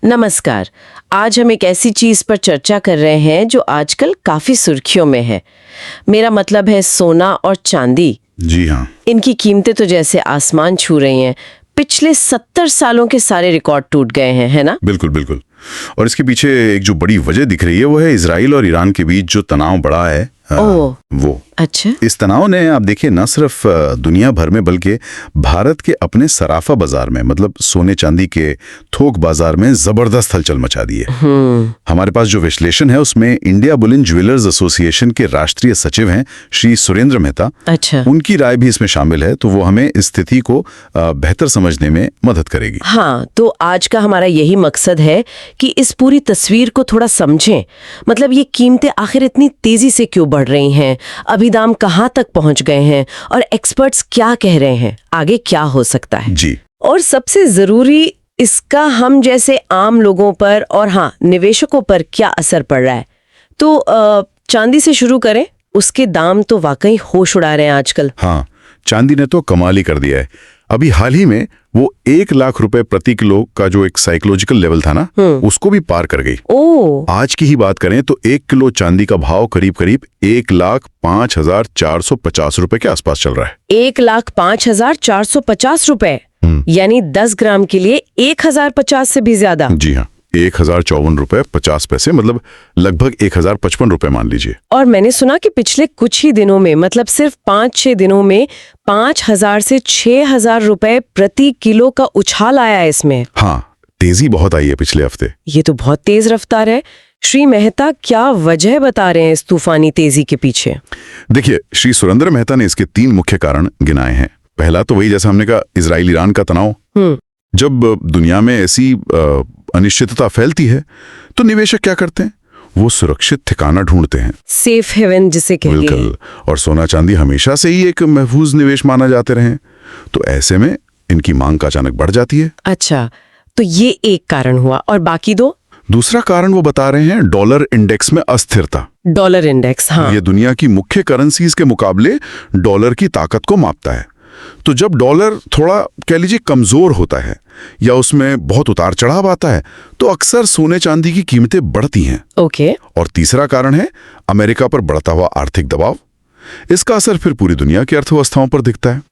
नमस्कार। आज हम एक ऐसी चीज पर चर्चा कर रहे हैं जो आजकल काफी सुर्खियों में है। मेरा मतलब है सोना और चांदी। जी हाँ। इनकी कीमतें तो जैसे आसमान छू रही हैं। पिछले 70 सालों के सारे रिकॉर्ड टूट गए हैं, है ना? बिल्कुल बिल्कुल। और इसके पीछे एक जो बड़ी वजह दिख रही है वो है इजराइल और ईरान के बीच जो तनाव बढ़ा है। वो अच्छा। इस तनाव ने आप देखिए न सिर्फ दुनिया भर में बल्कि भारत के अपने सराफा बाजार में मतलब सोने चांदी के थोक बाजार में जबरदस्त हलचल मचा दी है। हमारे पास जो विश्लेषण है उसमें इंडिया बुलियन ज्वेलर्स एसोसिएशन के राष्ट्रीय सचिव हैं श्री सुरेंद्र मेहता। अच्छा। उनकी राय भी इसमें शामिल है, तो वो हमें इस स्थिति को बेहतर समझने में मदद करेगी। हाँ, तो आज का हमारा यही मकसद है कि इस पूरी तस्वीर को थोड़ा समझें। मतलब ये कीमतें आखिर इतनी तेजी से क्यों बढ़ रही हैं, अभी दाम कहाँ तक पहुंच गए हैं और एक्सपर्ट्स क्या कह रहे हैं, आगे क्या हो सकता है। जी। और सबसे जरूरी, इसका हम जैसे आम लोगों पर और हाँ निवेशकों पर क्या असर पड़ रहा है। तो चांदी से शुरू करें। उसके दाम तो वाकई होश उड़ा रहे हैं आजकल। हाँ, चांदी ने तो कमाल ही कर दिया है। अभी हाल ही में वो 1 लाख रुपए प्रति किलो का जो एक साइकोलॉजिकल लेवल था ना, उसको भी पार कर गई। आज की ही बात करें तो 1 किलो चांदी का भाव करीब 1,05,450 रुपए के आसपास चल रहा है। 1,05,450 रुपए, यानी 10 ग्राम के लिए 1,050 से भी ज्यादा। जी हाँ, 1,054 रुपए 50 पैसे, मतलब लगभग 1,055 रुपए मान लीजिए। और मैंने सुना कि पिछले कुछ ही दिनों में, मतलब सिर्फ 5-6 दिनों में 5,000 से 6,000 रुपए प्रति किलो का उछाल आया है इसमें। हाँ, तेजी बहुत आई है पिछले हफ्ते। ये तो बहुत तेज रफ्तार है। श्री मेहता क्या वजह बता रहे हैं इस तूफानी तेजी के पीछे? देखिए, श्री सुरेंद्र मेहता ने इसके 3 मुख्य कारण गिनाए हैं। पहला तो वही, जैसा हमने कहा, इजराइल ईरान का तनाव। जब दुनिया में ऐसी अनिश्चितता फैलती है तो निवेशक क्या करते हैं? वो सुरक्षित ठिकाना ढूंढते हैं, सेफ हेवन जिसे कहिए। बिल्कुल। और सोना चांदी हमेशा से ही एक महफूज निवेश माना जाते रहे, तो ऐसे में इनकी मांग अचानक बढ़ जाती है। अच्छा, तो ये एक कारण हुआ, और बाकी दो? दूसरा कारण वो बता रहे हैं डॉलर इंडेक्स में अस्थिरता। डॉलर इंडेक्स, हाँ। ये दुनिया की मुख्य करेंसीज के मुकाबले डॉलर की ताकत को मापता है। तो जब डॉलर थोड़ा कह लीजिए कमजोर होता है या उसमें बहुत उतार चढ़ाव आता है तो अक्सर सोने चांदी की कीमतें बढ़ती हैं। ओके। और तीसरा कारण है अमेरिका पर बढ़ता हुआ आर्थिक दबाव। इसका असर फिर पूरी दुनिया की अर्थव्यवस्थाओं पर दिखता है।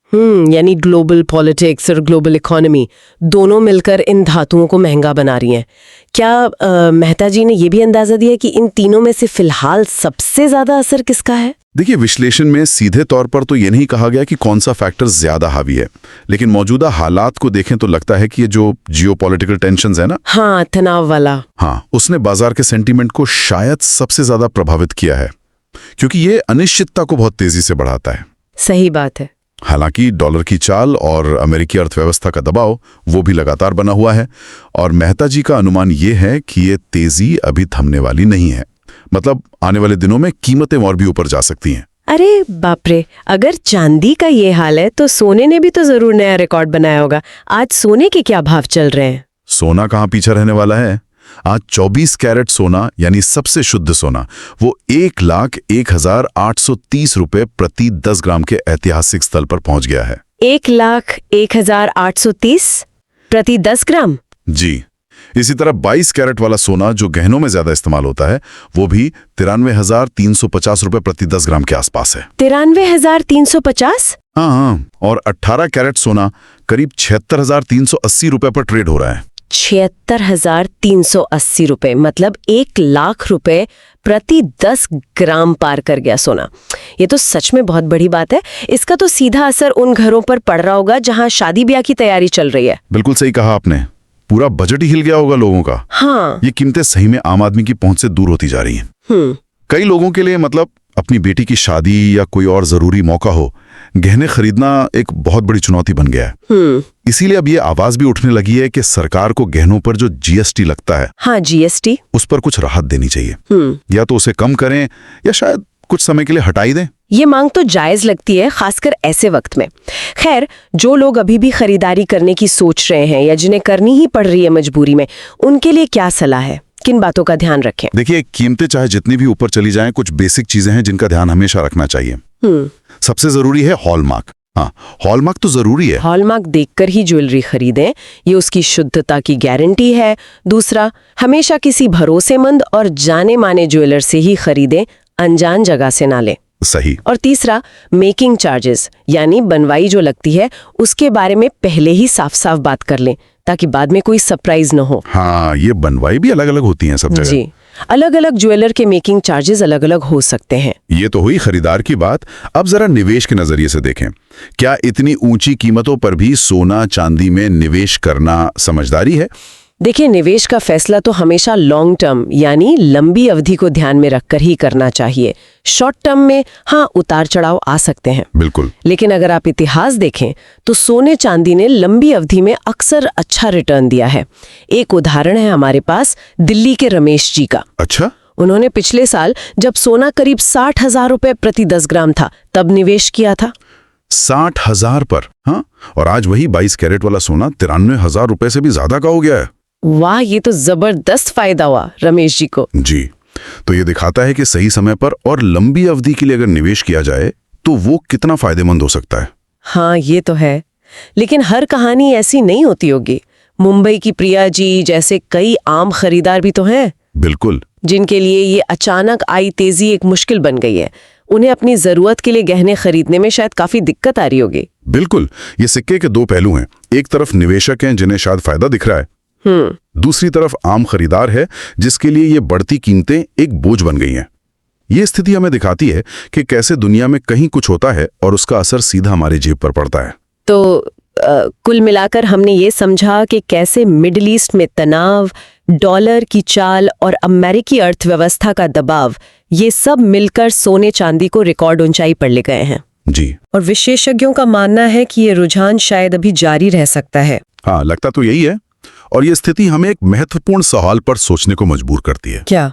यानी ग्लोबल पॉलिटिक्स और ग्लोबल इकोनॉमी दोनों मिलकर इन धातुओं को महंगा बना रही हैं। क्या मेहता जी ने यह भी अंदाजा दिया कि इन तीनों में से फिलहाल सबसे ज्यादा असर किसका है? देखिए, विश्लेषण में सीधे तौर पर तो ये नहीं कहा गया कि कौन सा फैक्टर ज्यादा हावी है, लेकिन मौजूदा हालात को देखें तो लगता है कि ये जो जियोपॉलिटिकल टेंशंस है ना, हाँ, तनाव वाला, हाँ, उसने बाजार के सेंटीमेंट को शायद सबसे ज्यादा प्रभावित किया है, क्योंकि ये अनिश्चितता को बहुत तेजी से बढ़ाता है। सही बात है। हालांकि डॉलर की चाल और अमेरिकी अर्थव्यवस्था का दबाव वो भी लगातार बना हुआ है, और मेहता जी का अनुमान ये है कि ये तेजी अभी थमने वाली नहीं है। मतलब आने वाले दिनों में कीमतें और भी ऊपर जा सकती हैं। अरे बाप रे, अगर चांदी का ये हाल है तो सोने ने भी तो जरूर नया रिकॉर्ड बनाया होगा। आज सोने के क्या भाव चल रहे हैं? सोना कहाँ पीछे रहने वाला है। आज 24 कैरेट सोना, यानी सबसे शुद्ध सोना, वो 1,01,830 रुपए प्रति 10 ग्राम के ऐतिहासिक स्तर पर पहुंच गया है। 1,01,830 प्रति 10 ग्राम? जी। इसी तरह 22 कैरेट वाला सोना, जो गहनों में ज्यादा इस्तेमाल होता है, वो भी 93,350 रुपए प्रति 10 ग्राम के आसपास है। 93,350? हाँ। और 18 कैरेट सोना करीब 76,380 रुपए पर ट्रेड हो रहा है। 76,380 रुपए, मतलब 1 लाख रुपए प्रति 10 ग्राम पार कर गया सोना। ये तो सच में बहुत बड़ी बात है। इसका तो सीधा असर उन घरों पर पड़ रहा होगा जहां शादी ब्याह की तैयारी चल रही है। बिल्कुल सही कहा आपने। पूरा बजट ही हिल गया होगा लोगों का। हाँ। ये कीमतें सही में आम आदमी की पहुंच से दूर होती जा रही हैं। कई लोगों के लिए, मतलब अपनी बेटी की शादी या कोई और जरूरी मौका हो, गहने खरीदना एक बहुत बड़ी चुनौती बन गया है। इसीलिए अब ये आवाज भी उठने लगी है कि सरकार को गहनों पर जो जीएसटी लगता है, हाँ, जीएसटी, उस पर कुछ राहत देनी चाहिए। या तो उसे कम करें या शायद कुछ समय के लिए हटाई दें। ये मांग तो जायज लगती है, खासकर ऐसे वक्त में। खैर, जो लोग अभी भी खरीदारी करने की सोच रहे हैं या जिन्हें करनी ही पड़ रही है मजबूरी में, उनके लिए क्या सलाह है? किन बातों का ध्यान रखें? देखिए, कीमतें चाहे जितनी भी ऊपर चली जाएं, कुछ बेसिक चीजें हैं जिनका ध्यान हमेशा रखना चाहिए। सबसे जरूरी है हॉलमार्क। हाँ, हॉलमार्क तो जरूरी है। हॉलमार्क देखकर ही ज्वेलरी खरीदें, ये उसकी शुद्धता की गारंटी है। दूसरा, हमेशा किसी भरोसेमंद और जाने माने ज्वेलर से ही खरीदें, अनजान जगह से ना लें। सही। और तीसरा, मेकिंग चार्जेस यानी बनवाई जो लगती है उसके बारे में पहले ही साफ साफ बात कर लें, ताकि बाद में कोई सरप्राइज न हो। हाँ, ये बनवाई भी अलग अलग होती हैं सब जगह। जी, अलग अलग ज्वेलर के मेकिंग चार्जेस अलग अलग हो सकते हैं। ये तो हुई खरीदार की बात। अब जरा निवेश के नजरिए से देखें, क्या इतनी ऊंची कीमतों पर भी सोना चांदी में निवेश करना समझदारी है? देखिए, निवेश का फैसला तो हमेशा लॉन्ग टर्म यानी लंबी अवधि को ध्यान में रखकर ही करना चाहिए। शॉर्ट टर्म में हाँ, उतार चढ़ाव आ सकते हैं, बिल्कुल। लेकिन अगर आप इतिहास देखें तो सोने चांदी ने लंबी अवधि में अक्सर अच्छा रिटर्न दिया है। एक उदाहरण है हमारे पास दिल्ली के रमेश जी का। अच्छा। उन्होंने पिछले साल जब सोना करीब 60,000 रुपए प्रति 10 ग्राम था तब निवेश किया था। 60,000 पर? हाँ, और आज वही 22 कैरेट वाला सोना 93,000 रुपए से भी ज्यादा का हो गया है। वाह, ये तो जबरदस्त फायदा हुआ रमेश जी को। जी, तो ये दिखाता है कि सही समय पर और लंबी अवधि के लिए अगर निवेश किया जाए तो वो कितना फायदेमंद हो सकता है। हाँ, ये तो है, लेकिन हर कहानी ऐसी नहीं होती होगी। मुंबई की प्रिया जी जैसे कई आम खरीदार भी तो हैं। बिल्कुल। जिनके लिए ये अचानक आई तेजी एक मुश्किल बन गई है। उन्हें अपनी जरूरत के लिए गहने खरीदने में शायद काफी दिक्कत आ रही होगी। बिल्कुल, ये सिक्के के दो पहलू हैं। एक तरफ निवेशक हैं जिन्हें शायद फायदा दिख रहा है, दूसरी तरफ आम खरीदार है जिसके लिए ये बढ़ती कीमतें एक बोझ बन गई हैं। ये स्थिति हमें दिखाती है कि कैसे दुनिया में कहीं कुछ होता है और उसका असर सीधा हमारी जेब पर पड़ता है। तो कुल मिलाकर हमने ये समझा कि कैसे मिडिल ईस्ट में तनाव, डॉलर की चाल और अमेरिकी अर्थव्यवस्था का दबाव, ये सब मिलकर सोने चांदी को रिकॉर्ड ऊंचाई पर ले गए हैं। जी। और विशेषज्ञों का मानना है कि ये रुझान शायद अभी जारी रह सकता है। हाँ, लगता तो यही है। और ये स्थिति हमें एक महत्वपूर्ण सवाल पर सोचने को मजबूर करती है। क्या?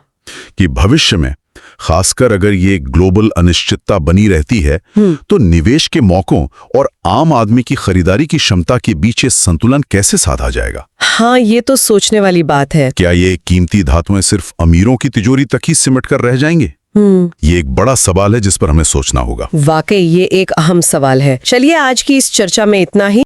कि भविष्य में, खासकर अगर ये ग्लोबल अनिश्चितता बनी रहती है, तो निवेश के मौकों और आम आदमी की खरीदारी की क्षमता के बीच ये संतुलन कैसे साधा जाएगा? हाँ, ये तो सोचने वाली बात है। क्या ये कीमती धातुएं सिर्फ अमीरों की तिजोरी तक ही सिमट कर रह जाएंगे? ये एक बड़ा सवाल है जिस पर हमें सोचना होगा। वाकई ये एक अहम सवाल है। चलिए, आज की इस चर्चा में इतना ही।